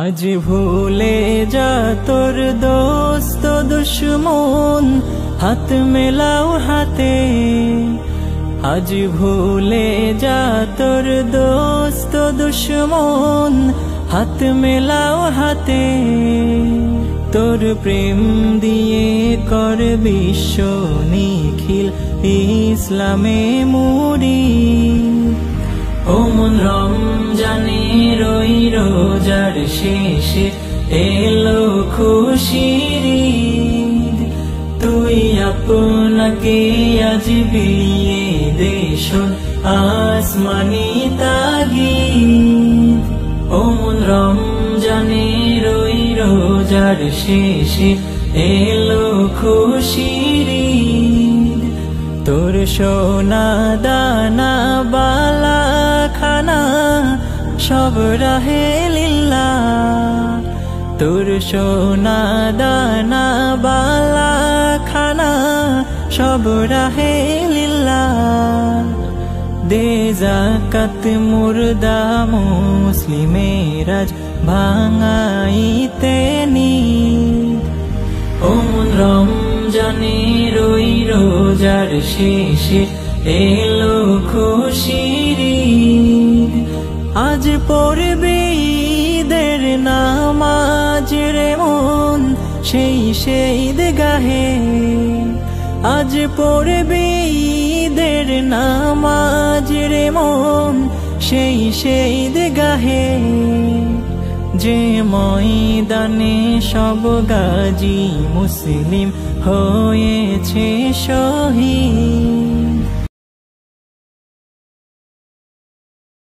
আজ ভুলে যা তোর দোস্ত দুশ্মন, হাত মেলাও হাতে। আজ ভুলে যা তোর দোস্ত দুশ্মন, হাত মেলাও হাতে। তোর প্রেম দিয়ে কর বিশ্ব নিখিল ইসলামে মুড়ি। ও মন রমজানের ওই রোজার শেষে এলো খুশির ঈদ। তুই আপনাকে আজ বিলিয়ে দে শোন আসমানি তাগিদ। ও মন রমজানের ওই রোজার শেষে এলো খুশির ঈদ। তোর সোনা দানা বালা খানা সব রাহে লিল্লাহ। তোর সোনা দানা বালা খানা সব রাহে লিল্লাহ। দে যাকাত মুর্দা মুসলিমের আজ ভাঙাইতে নিদ। ও মন রমজানের ওই রোজার শেষে এলো খুশির ঈদ। আজ পড়বে ঈদের নামাজ রে মন সেই ঈদ গাহে। আজ পড়বে ঈদের নামাজ রে মন সেই ঈদ গাহে। যে ময়দানে সব গাজী মুসলিম হয়েছে শহীদ।